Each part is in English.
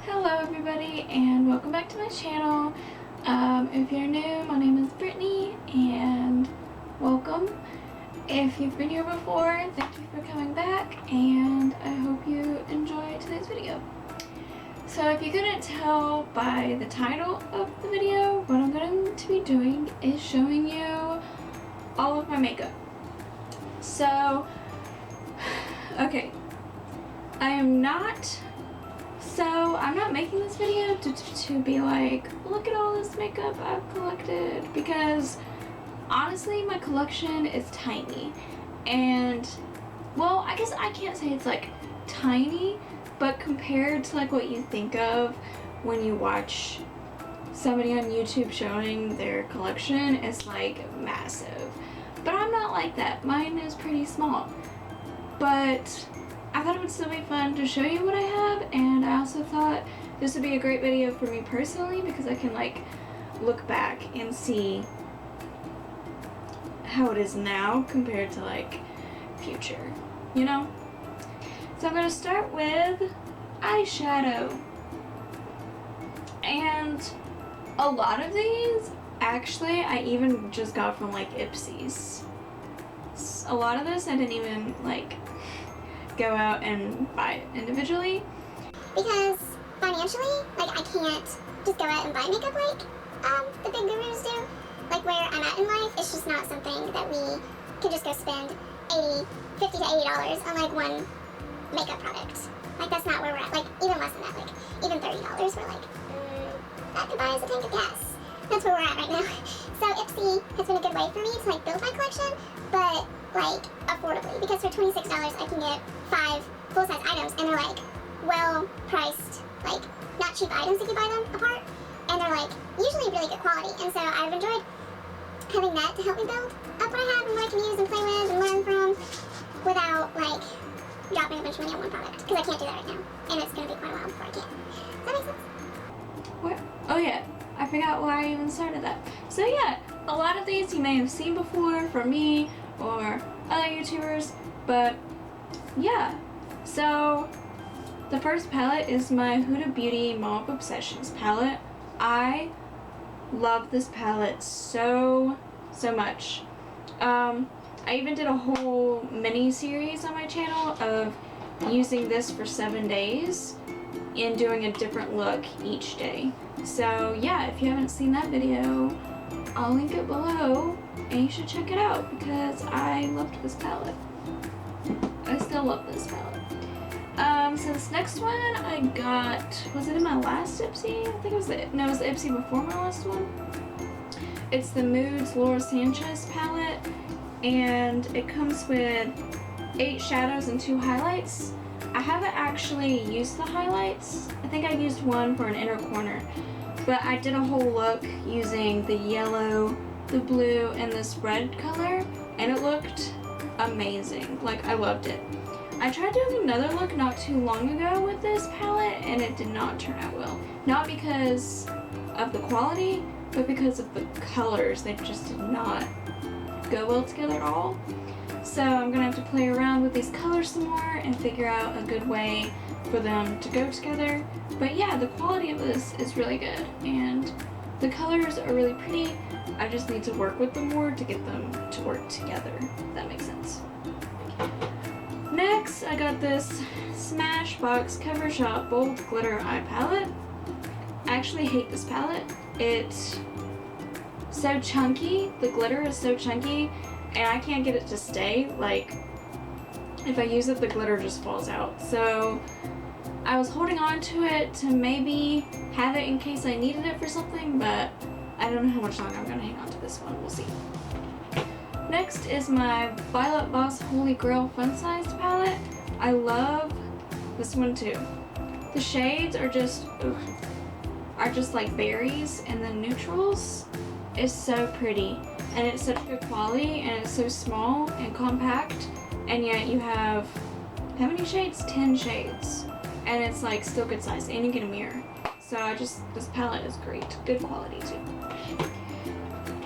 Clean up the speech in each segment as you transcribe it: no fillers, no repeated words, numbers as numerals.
Hello everybody and welcome back to my channel. If you're new, my name is Brittany and welcome. If you've been here before, thank you for coming back and I hope you enjoy today's video. So if you couldn't tell by the title of the video, what I'm going to be doing is showing you all of my makeup. So, okay, I'm not making this video to be like, look at all this makeup I've collected, because honestly my collection is tiny. And well, I guess I can't say it's like tiny, but compared to like what you think of when you watch somebody on YouTube showing their collection, it's like massive. But I'm not like that. Mine is pretty small. But I thought it would still be fun to show you what I have, and I also thought this would be a great video for me personally because I can like look back and see how it is now compared to like future, you know? So I'm going to start with eyeshadow. And a lot of these, actually, I even just got from like Ipsy's. A lot of this I didn't even like go out and buy it individually. Because financially, like I can't just go out and buy makeup like the big gurus do. Like where I'm at in life, it's just not something that we can just go spend $50 to $80 on like one makeup product. Like that's not where we're at. Like even less than that, like even $30, we're like, that could buy us a tank of gas. That's where we're at right now. So Ipsy has been a good way for me to like build my collection, but like affordably, because for $26 I can get 5 full-size items, and they're like well priced, like not cheap items if you buy them apart, and they're like usually really good quality. And so I've enjoyed having that to help me build up what I have and what I can use and play with and learn from without like dropping a bunch of money on one product, because I can't do that right now, and it's going to be quite a while before I can. Does that make sense? What? Oh yeah, I forgot why I even started that. So yeah, a lot of these you may have seen before from me or other YouTubers, but yeah. So the first palette is my Huda Beauty Mauve Obsessions palette. I love this palette so much. I even did a whole mini series on my channel of using this for 7 days and doing a different look each day. So yeah, if you haven't seen that video, I'll link it below and you should check it out because I loved this palette. I still love this palette. So this next one I got, was it in my last Ipsy? I think it was it was the Ipsy before my last one. It's the Moods Laura Sanchez palette, and it comes with 8 shadows and 2 highlights. I haven't actually used the highlights. I think I used one for an inner corner, but I did a whole look using the yellow, the blue, and this red color, and it looked amazing. Like, I loved it. I tried doing another look not too long ago with this palette, and it did not turn out well. Not because of the quality, but because of the colors. They just did not go well together at all. So I'm gonna have to play around with these colors some more and figure out a good way for them to go together. But yeah, the quality of this is really good, and the colors are really pretty. I just need to work with them more to get them to work together, if that makes sense. Next, I got this Smashbox Cover Shop Bold Glitter Eye Palette. I actually hate this palette. It's so chunky. The glitter is so chunky, and I can't get it to stay. Like, if I use it, the glitter just falls out. So I was holding on to it to maybe have it in case I needed it for something, but I don't know how much longer I'm going to hang on to this one. We'll see. Next is my Violet Voss Holy Grail Fun Sized palette. I love this one too. The shades are just like berries, and the neutrals is so pretty, and it's such good quality, and it's so small and compact, and yet you have how many shades? 10 shades, and it's like still good size, and you get a mirror. So this palette is great, good quality too.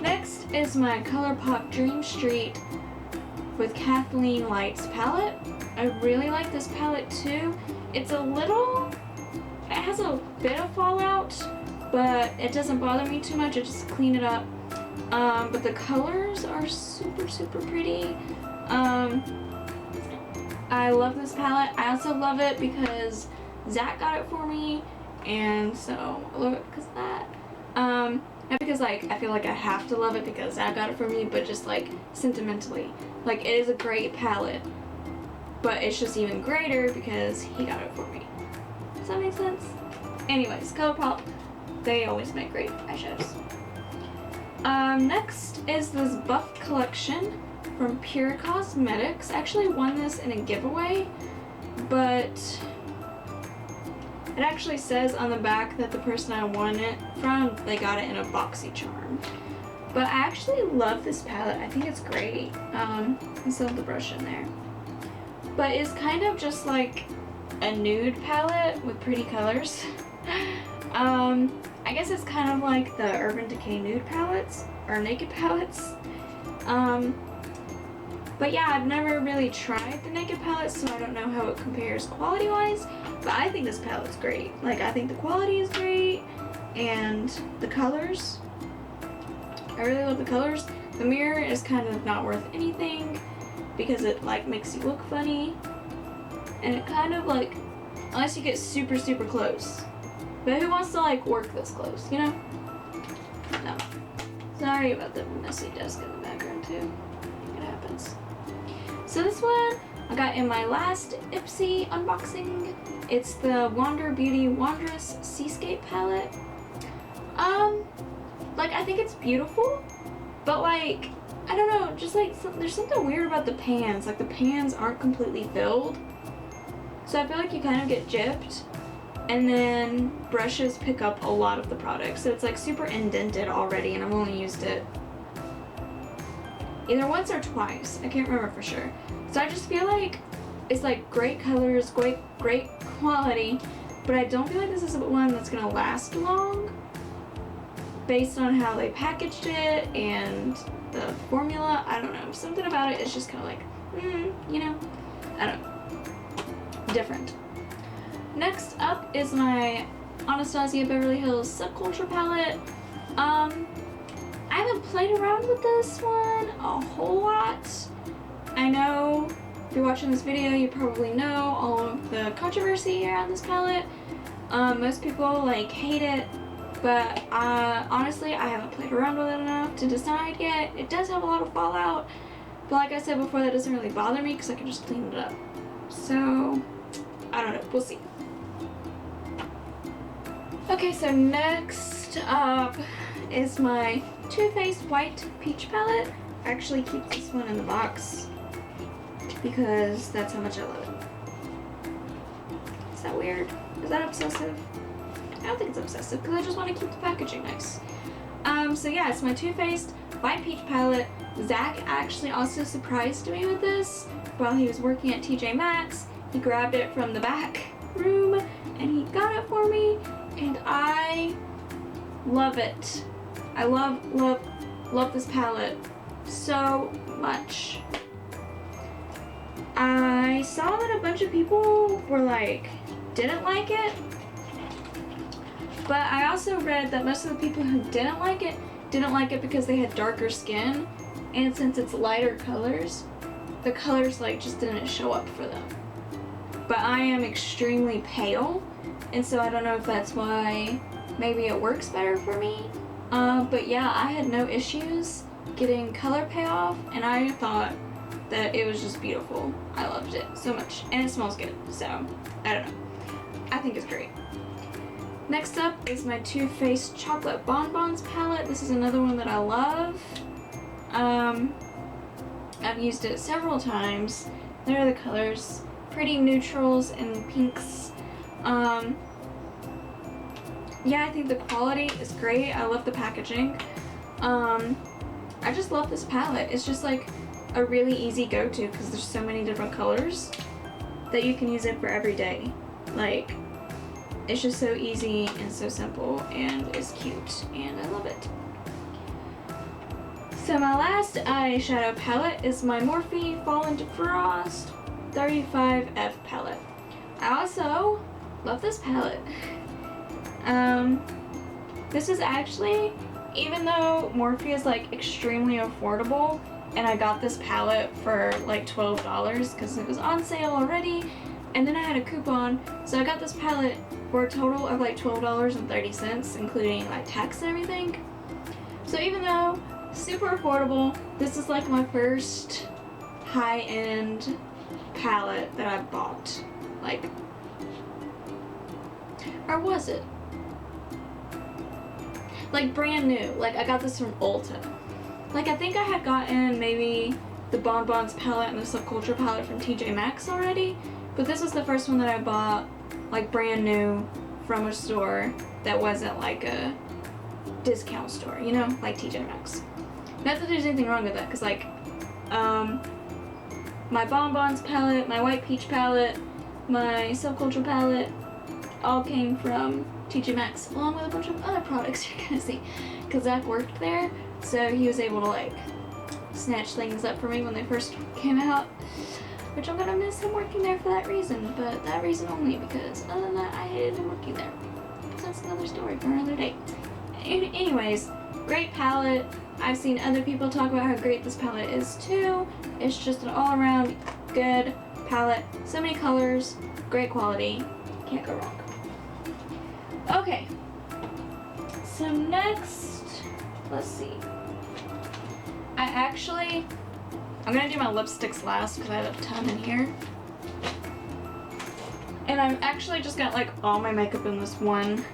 Next is my ColourPop Dream Street with Kathleen Lights palette. I really like this palette too. It's a little, it has a bit of fallout, but it doesn't bother me too much. I just clean it up. But the colors are super, super pretty. I love this palette. I also love it because Zach got it for me, and so I love it because of that. Not because like I feel like I have to love it because Zach got it for me, but just like sentimentally. Like, it is a great palette, but it's just even greater because he got it for me. Does that make sense? Anyways, ColourPop, they always make great eyeshadows. Next is this Buff collection from Pure Cosmetics. I actually won this in a giveaway, but it actually says on the back that the person I won it from, they got it in a BoxyCharm. But I actually love this palette. I think it's great. I still have the brush in there. But it's kind of just like a nude palette with pretty colors. I guess it's kind of like the Urban Decay nude palettes, or naked palettes. But yeah, I've never really tried the naked palettes, so I don't know how it compares quality-wise. But I think this palette's great. Like, I think the quality is great, and the colors, I really love the colors. The mirror is kind of not worth anything because it like makes you look funny, and it kind of like, unless you get super, super close. But who wants to like work this close, you know? No. Sorry about the messy desk in the background too. It happens. So this one I got in my last Ipsy unboxing. It's the Wander Beauty Wanderous Seascape palette. Like, I think it's beautiful, but like, I don't know, just like there's something weird about the pans. Like, the pans aren't completely filled, so I feel like you kind of get gypped, and then brushes pick up a lot of the product, so it's like super indented already, and I've only used it either once or twice. I can't remember for sure. So I just feel like it's like great colors, great quality, but I don't feel like this is one that's gonna last long based on how they packaged it and the formula. I don't know, something about it is just kind of like, you know, I don't know, different. Next up is my Anastasia Beverly Hills Subculture palette. I haven't played around with this one a whole lot. I know if you're watching this video, you probably know all of the controversy around this palette. Most people like hate it, but honestly, I haven't played around with it enough to decide yet. It does have a lot of fallout, but like I said before, that doesn't really bother me because I can just clean it up. So, I don't know, we'll see. Okay, so next up is my Too Faced White Peach palette. I actually keep this one in the box because that's how much I love it. Is that weird? Is that obsessive? I don't think it's obsessive because I just want to keep the packaging nice. So yeah, it's my Too Faced White Peach palette. Zach actually also surprised me with this while he was working at TJ Maxx. He grabbed it from the back room and he got it for me, and I love it. I love this palette so much. I saw that a bunch of people were like, didn't like it, but I also read that most of the people who didn't like it because they had darker skin, and since it's lighter colors, the colors like just didn't show up for them. But I am extremely pale, and so I don't know if that's why maybe it works better for me. But yeah, I had no issues getting color payoff, and I thought that it was just beautiful. I loved it so much, and it smells good, so I don't know. I think it's great. Next up is my Too Faced Chocolate Bonbons palette. This is another one that I love. I've used it several times. There are the colors. Pretty neutrals and pinks. Yeah, I think the quality is great. I love the packaging. I just love this palette. It's just like a really easy go-to because there's so many different colors that you can use it for every day. Like, it's just so easy and so simple, and it's cute, and I love it. So my last eyeshadow palette is my Morphe Fall into Frost 35F palette. I also love this palette. This is actually, even though Morphe is like extremely affordable, and I got this palette for like $12 because it was on sale already, and then I had a coupon, so I got this palette for a total of like $12.30, including like tax and everything. So even though super affordable, this is like my first high-end palette that I bought. Like, or was it? Like brand new. Like I got this from Ulta. Like I think I had gotten maybe the Bonbons palette and the Subculture palette from TJ Maxx already, but this was the first one that I bought like brand new from a store that wasn't like a discount store, you know, like TJ Maxx. Not that there's anything wrong with that, because like my Bonbons palette, my White Peach palette, my Subculture palette all came from TJ Maxx, along with a bunch of other products you're gonna see, because Zach worked there, so he was able to like snatch things up for me when they first came out, which I'm gonna miss him working there for that reason, but that reason only, because other than that I hated him working there. So that's another story for another day. Anyways, great palette. I've seen other people talk about how great this palette is too. It's just an all-around good palette. So many colors, great quality, can't go wrong. Okay, so next, let's see. I'm gonna do my lipsticks last because I have a ton in here. And I've actually just got like all my makeup in this one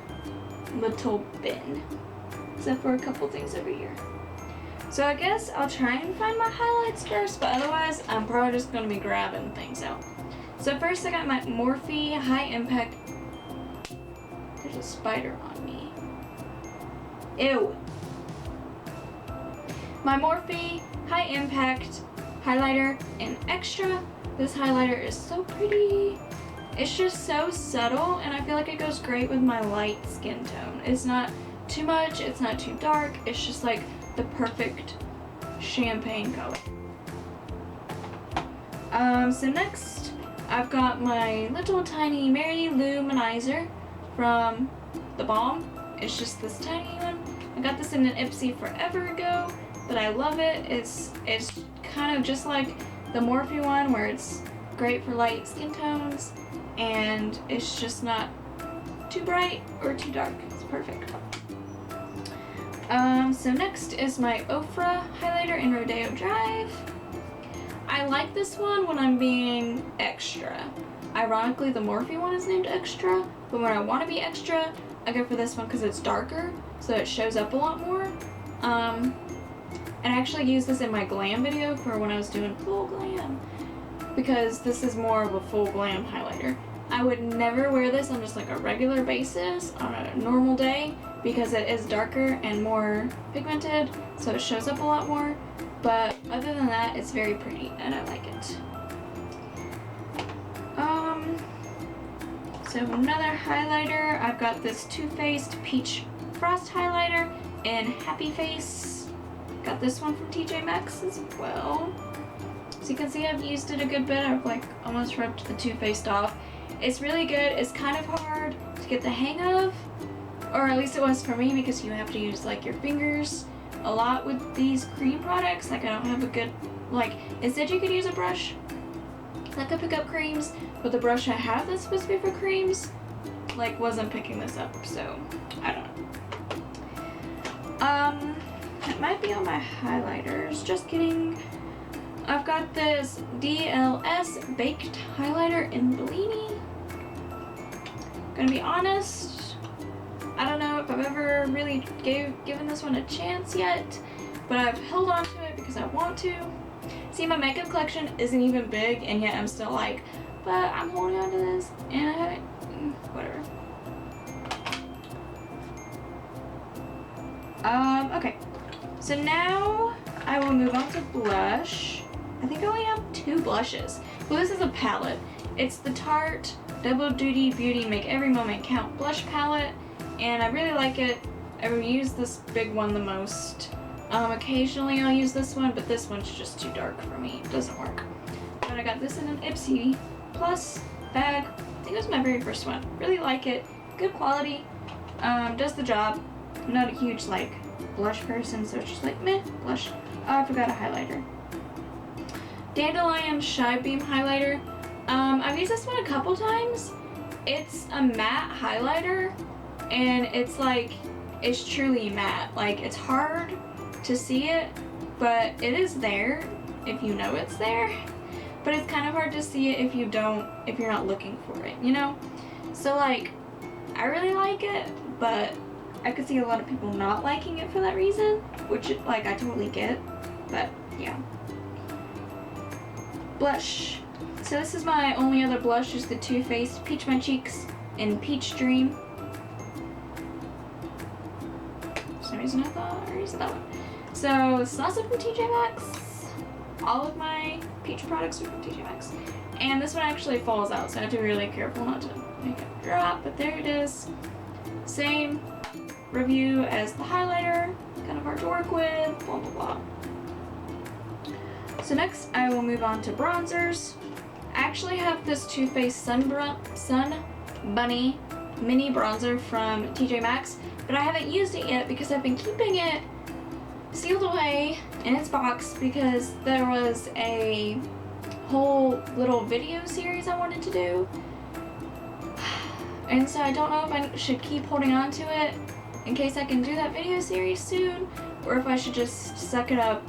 little bin, except for a couple things over here. So I guess I'll try and find my highlights first, but otherwise I'm probably just gonna be grabbing things out. So first I got my Morphe High Impact. There's a spider on me. Ew. My Morphe High Impact highlighter in Extra. This highlighter is so pretty. It's just so subtle, and I feel like it goes great with my light skin tone. It's not too much, it's not too dark, it's just like the perfect champagne color. So next, I've got my little tiny Mary Luminizer from The Balm. It's just this tiny one. I got this in an Ipsy forever ago, but I love it. It's kind of just like the Morphe one, where it's great for light skin tones, and it's just not too bright or too dark. It's perfect. So next is my Ofra highlighter in Rodeo Drive. I like this one when I'm being extra. Ironically, the Morphe one is named Extra, but when I want to be extra, I go for this one because it's darker, so it shows up a lot more. And I actually used this in my glam video for when I was doing full glam, because this is more of a full glam highlighter. I would never wear this on just like a regular basis on a normal day, because it is darker and more pigmented, so it shows up a lot more. But other than that, it's very pretty and I like it. So another highlighter, I've got this Too Faced Peach Frost highlighter in Happy Face. Got this one from TJ Maxx as well. So you can see I've used it a good bit. I've like almost rubbed the Too Faced off. It's really good. It's kind of hard to get the hang of, or at least it was for me, because you have to use like your fingers a lot with these cream products. Like I don't have a good, like, instead you could use a brush that could pick up creams, but the brush I have that's supposed to be for creams like wasn't picking this up, so I don't know. It might be on my highlighters, just kidding. I've got this DLS Baked Highlighter in Bellini. Gonna be honest, I don't know if I've ever really given this one a chance yet, but I've held on to it because I want to. See, my makeup collection isn't even big, and yet I'm still like, but I'm holding on to this, and I haven't, whatever. Okay, so now I will move on to blush. I think I only have 2 blushes. Well, this is a palette. It's the Tarte Double Duty Beauty Make Every Moment Count blush palette, and I really like it. I use this big one the most. Occasionally I'll use this one, but this one's just too dark for me. It doesn't work. But I got this in an Ipsy Plus bag. I think it was my very first one. Really like it. Good quality. Does the job. I'm not a huge like blush person, so it's just like meh, blush. Oh, I forgot a highlighter. Dandelion Shy Beam highlighter. I've used this one a couple times. It's a matte highlighter, and it's truly matte. Like, it's hard to see it, but it is there if you know it's there. But it's kind of hard to see it if you're not looking for it, you know? So like, I really like it, but I could see a lot of people not liking it for that reason, which like I totally get, but yeah. Blush. So this is my only other blush, is the Too Faced Peach My Cheeks in Peach Dream. For some reason I thought I used that one. So this is also from TJ Maxx. All of my peach products are from TJ Maxx. And this one actually falls out, so I have to be really careful not to make it drop, but there it is. Same review as the highlighter, kind of hard to work with, blah blah blah. So next I will move on to bronzers. I actually have this Too Faced Sun Bunny mini bronzer from TJ Maxx, but I haven't used it yet because I've been keeping it sealed away in its box because there was a whole little video series I wanted to do. And so I don't know if I should keep holding on to it in case I can do that video series soon, or if I should just suck it up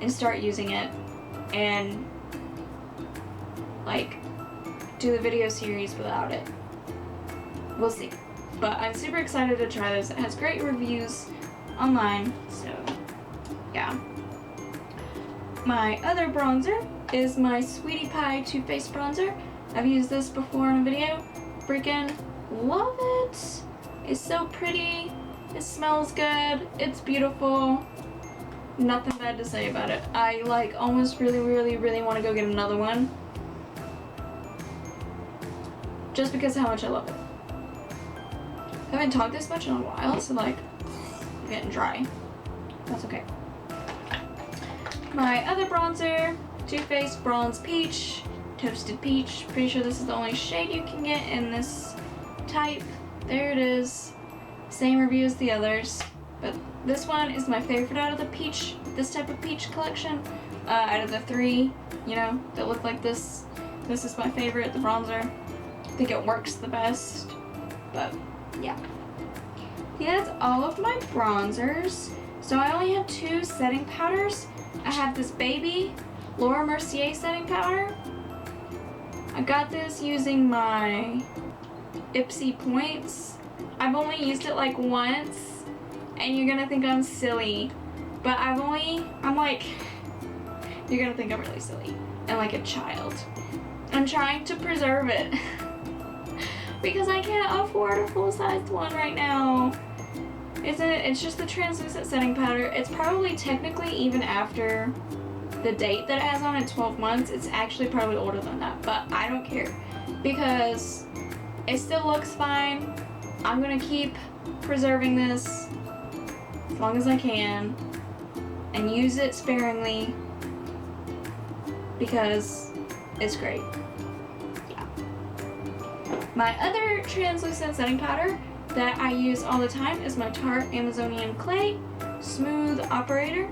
and start using it and like do the video series without it. We'll see. But I'm super excited to try this. It has great reviews online, so yeah. My other bronzer is my Sweetie Pie Too Faced bronzer. I've used this before in a video. Freaking love it. It's so pretty. It smells good. It's beautiful. Nothing bad to say about it. I like almost really want to go get another one. Just because of how much I love it. I haven't talked this much in a while, so like, I'm getting dry. That's okay. My other bronzer, Too Faced Bronze Peach, Toasted Peach. Pretty sure this is the only shade you can get in this type. There it is. Same review as the others, but this one is my favorite out of the peach, this type of peach collection. Out of the three, you know, that look like this. This is my favorite, the bronzer. I think it works the best, but yeah. That's all of my bronzers. So I only have 2 setting powders. I have this baby Laura Mercier setting powder. I got this using my Ipsy points. I've only used it like once, and you're gonna think I'm silly, but I'm like, you're gonna think I'm really silly and like a child. I'm trying to preserve it because I can't afford a full-sized one right now. It's just the translucent setting powder. It's probably technically even after the date that it has on it, 12 months. It's actually probably older than that, but I don't care because it still looks fine. I'm gonna keep preserving this as long as I can and use it sparingly because it's great. Yeah. My other translucent setting powder that I use all the time is my Tarte Amazonian Clay Smooth Operator.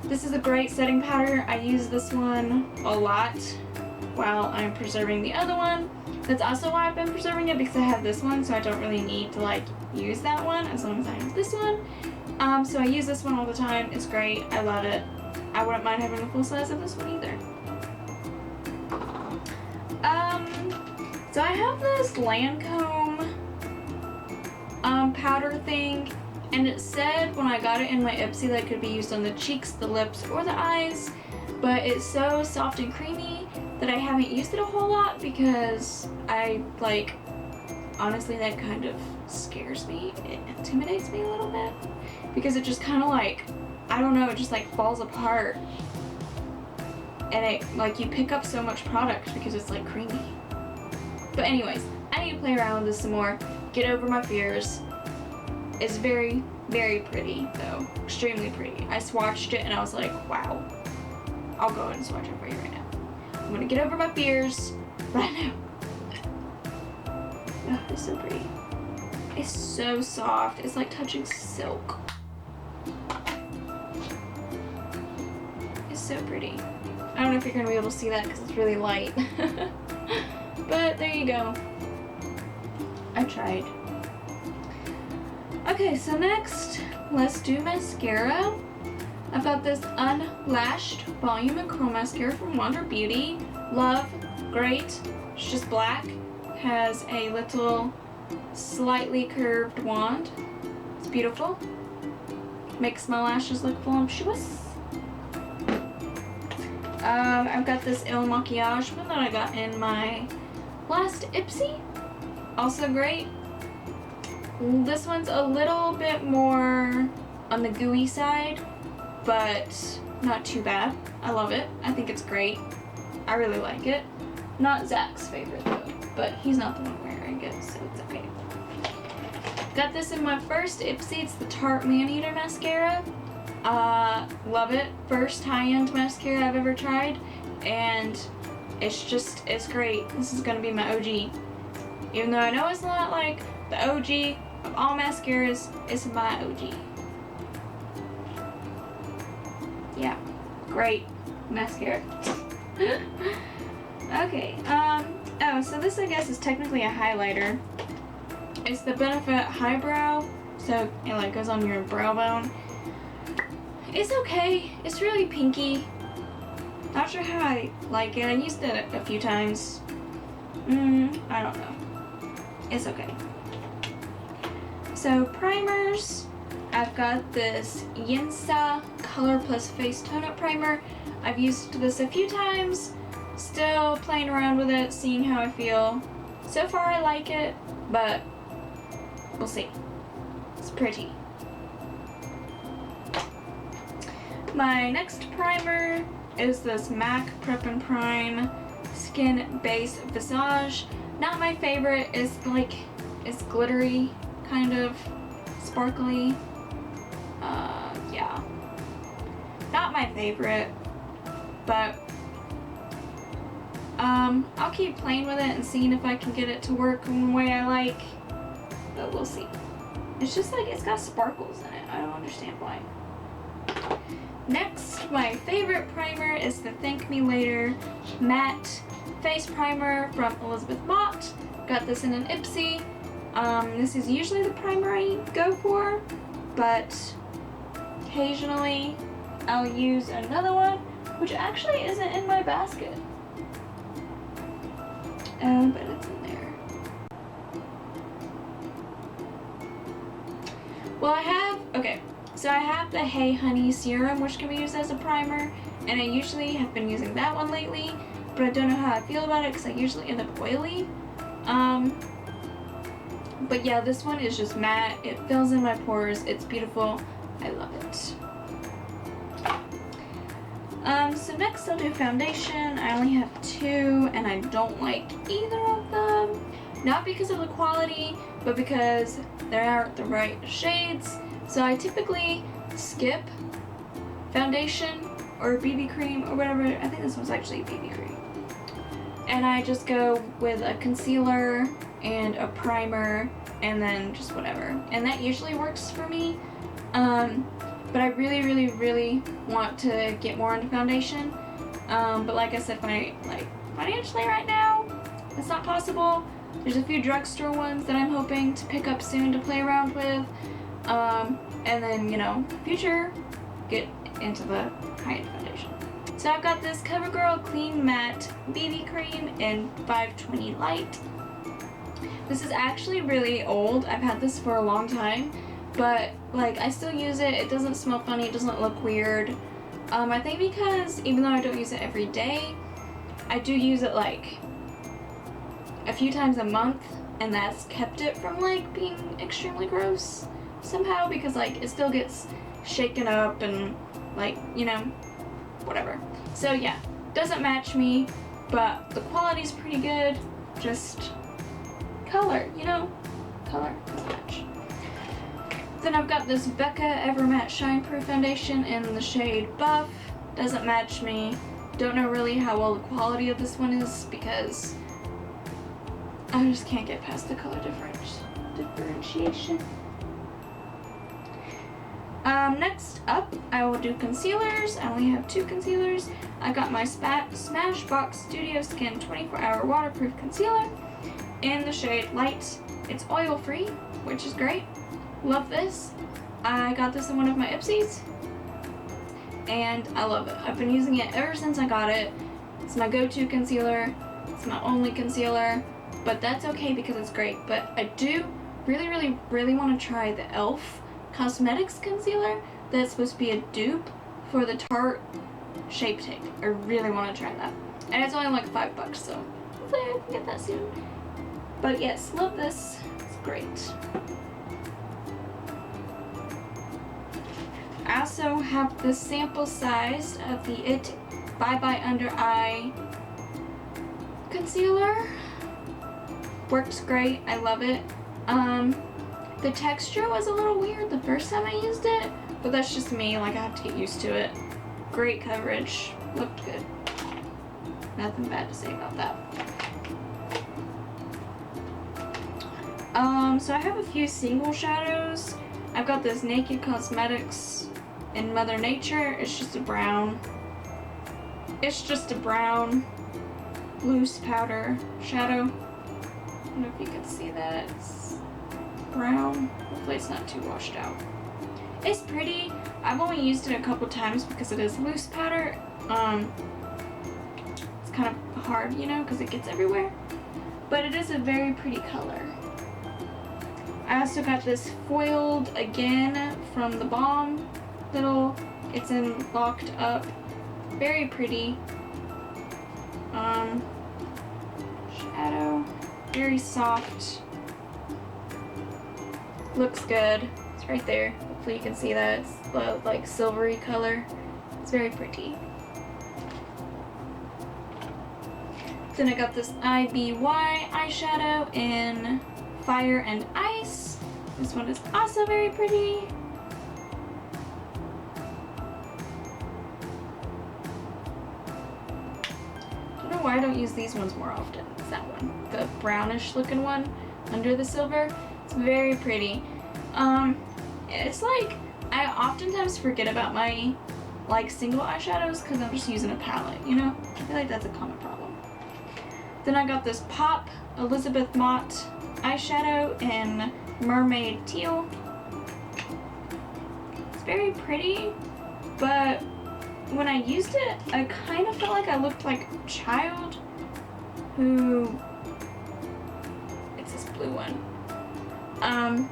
This is a great setting powder. I use this one a lot while I'm preserving the other one. That's also why I've been preserving it, because I have this one, so I don't really need to like use that one as long as I have this one. So I use this one all the time. It's great. I love it. I wouldn't mind having the full size of this one either. So I have this Lancome powder thing, and it said when I got it in my Ipsy that it could be used on the cheeks, the lips, or the eyes, but it's so soft and creamy that I haven't used it a whole lot because I like, honestly, that kind of scares me. It intimidates me a little bit because it just kind of like, I don't know, it just like falls apart, and it like, you pick up so much product because it's like creamy. But anyways, I need to play around with this some more, get over my fears. It's very pretty though, extremely pretty. I swatched it and I was like, wow. I'll go ahead and swatch it for you right now. I'm gonna get over my fears right now. Oh, it's so pretty. It's so soft. It's like touching silk. It's so pretty. I don't know if you're gonna be able to see that because it's really light. But there you go. I tried. Okay, so next, let's do mascara. I've got this Unlashed Volume and Curl Mascara from Wander Beauty. Love, great. It's just black. Has a little slightly curved wand. It's beautiful. Makes my lashes look voluptuous. I've got this Il Makiage one that I got in my last Ipsy. Also great. This one's a little bit more on the gooey side, but not too bad. I love it. I think it's great. I really like it. Not Zach's favorite though, but he's not the one wearing it, so it's okay. Got this in my first Ipsy. It's the Tarte Maneater Mascara. Love it. First high-end mascara I've ever tried, and it's great. This is gonna be my OG. Even though I know it's not like the OG of all mascaras, it's my OG. Yeah, great mascara. Okay, oh, so this I guess is technically a highlighter. It's the Benefit Highbrow, so it like goes on your brow bone. It's okay. It's really pinky. Not sure how I like it. I used it a few times. I don't know. It's okay. So primers, I've got this Yinsa Color Plus Face Tone-Up Primer. I've used this a few times. Still playing around with it, seeing how I feel. So far I like it, but we'll see. It's pretty. My next primer is this MAC Prep and Prime Skin Base Visage. Not my favorite. It's glittery, kind of sparkly. Yeah. Not my favorite, but I'll keep playing with it and seeing if I can get it to work in the way I like, but we'll see. It's just like it's got sparkles in it. I don't understand why. Next, my favorite primer is the Thank Me Later Matte Face Primer from Elizabeth Mott. Got this in an Ipsy. This is usually the primer I go for, but occasionally I'll use another one, which actually isn't in my basket. But it's in there. Well, so I have the Hey Honey Serum, which can be used as a primer, and I usually have been using that one lately, but I don't know how I feel about it because I usually end up oily. But yeah, this one is just matte. It fills in my pores. It's beautiful. I love it. So next I'll do foundation. I only have two, and I don't like either of them. Not because of the quality, but because they aren't the right shades. So I typically skip foundation or BB cream or whatever. I think this one's actually BB cream. And I just go with a concealer and a primer and then just whatever. And that usually works for me. But I really, really, really want to get more into foundation. But like I said, financially right now, it's not possible. There's a few drugstore ones that I'm hoping to pick up soon to play around with. And then, future, get into the high-end foundation. So I've got this CoverGirl Clean Matte BB Cream in 520 Light. This is actually really old. I've had this for a long time, but I still use it. It doesn't smell funny. It doesn't look weird. I think because even though I don't use it every day, I do use it a few times a month, and that's kept it from being extremely gross somehow, because it still gets shaken up and whatever. So yeah, doesn't match me, but the quality's pretty good. Just color, color doesn't match. Then I've got this Becca Ever Matte Shine Proof Foundation in the shade Buff. Doesn't match me. Don't know really how well the quality of this one is because I just can't get past the color difference. differentiation. Next up, I will do concealers. I only have 2 concealers. I got my Smashbox Studio Skin 24-hour waterproof concealer in the shade Light. It's oil-free, which is great. Love this. I got this in one of my Ipsies, and I love it. I've been using it ever since I got it. It's my go-to concealer. It's my only concealer, but that's okay because it's great. But I do really want to try the e.l.f. Cosmetics concealer that's supposed to be a dupe for the Tarte Shape Tape. I really want to try that. And it's only like $5, so hopefully I can get that soon. But yes, love this. It's great. I also have the sample size of the IT Bye Bye Under Eye concealer. Works great. I love it. The texture was a little weird the first time I used it, but that's just me. Like, I have to get used to it. Great coverage. Looked good. Nothing bad to say about that. So I have a few single shadows. I've got this Naked Cosmetics in Mother Nature. It's just a brown. It's just a brown loose powder shadow. I don't know if you can see that. It's brown. Hopefully it's not too washed out. It's pretty. I've only used it a couple times because it is loose powder. It's kind of hard, you know, because it gets everywhere. But it is a very pretty color. I also got this foiled again from the Balm little. It's in Locked Up. Very pretty. Shadow. Very soft. Looks good. It's right there. Hopefully you can see that. It's the, like, silvery color. It's very pretty. Then I got this IBY eyeshadow in Fire and Ice. This one is also very pretty. I don't know why I don't use these ones more often. It's that one. The brownish looking one under the silver. It's very pretty. It's like, I oftentimes forget about my, like, single eyeshadows because I'm just using a palette, you know? I feel like that's a common problem. Then I got this Pop Elizabeth Mott eyeshadow in Mermaid Teal. It's very pretty, but when I used it, I kind of felt like I looked like a child who, it's this blue one,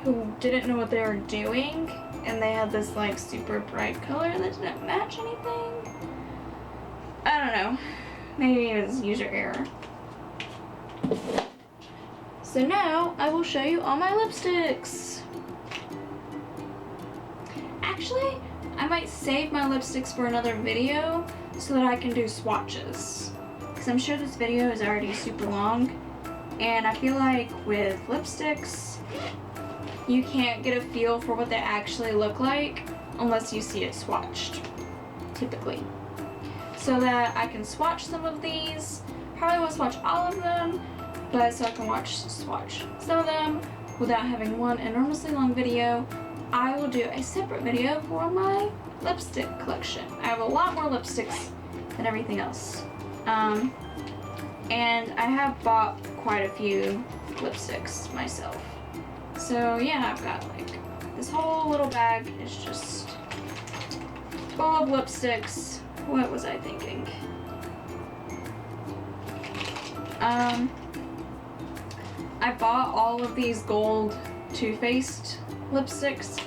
who didn't know what they were doing, and they had this like super bright color that didn't match anything. I don't know. Maybe it was user error. So now I will show you all my lipsticks. Actually, I might save my lipsticks for another video so that I can do swatches. Because I'm sure this video is already super long, and I feel like with lipsticks, you can't get a feel for what they actually look like unless you see it swatched, typically. So that I can swatch some of these. Probably won't swatch all of them, but so I can swatch some of them without having one enormously long video. I will do a separate video for my lipstick collection. I have a lot more lipsticks than everything else. And I have bought quite a few lipsticks myself. So yeah, I've got like this whole little bag is just full of lipsticks. What was I thinking? I bought all of these gold Too Faced lipsticks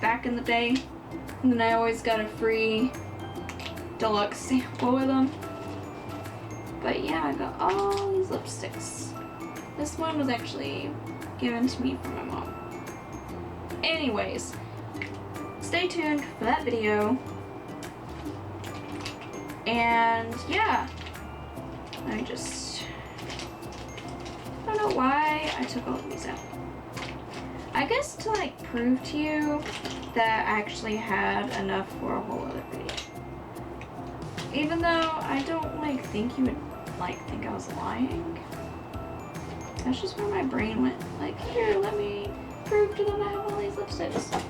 back in the day, and then I always got a free deluxe sample with them. But yeah, I got all these lipsticks. This one was actually given to me from my mom. Anyways, stay tuned for that video. And yeah, I don't know why I took all of these out. I guess to like prove to you that I actually had enough for a whole other video. Even though I don't like think you would like think I was lying. That's just where my brain went. Like, here, let me prove to them I have all these lipsticks.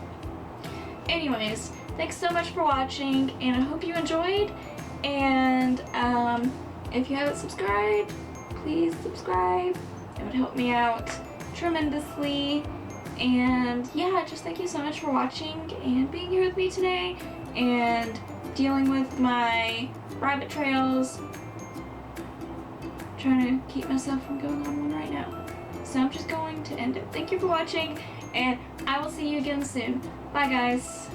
Anyways, thanks so much for watching, and I hope you enjoyed. And if you haven't subscribed, please subscribe. It would help me out tremendously. And yeah, just thank you so much for watching and being here with me today and dealing with my rabbit trails. Trying to keep myself from going on one right now. So I'm just going to end it. Thank you for watching, and I will see you again soon. Bye, guys.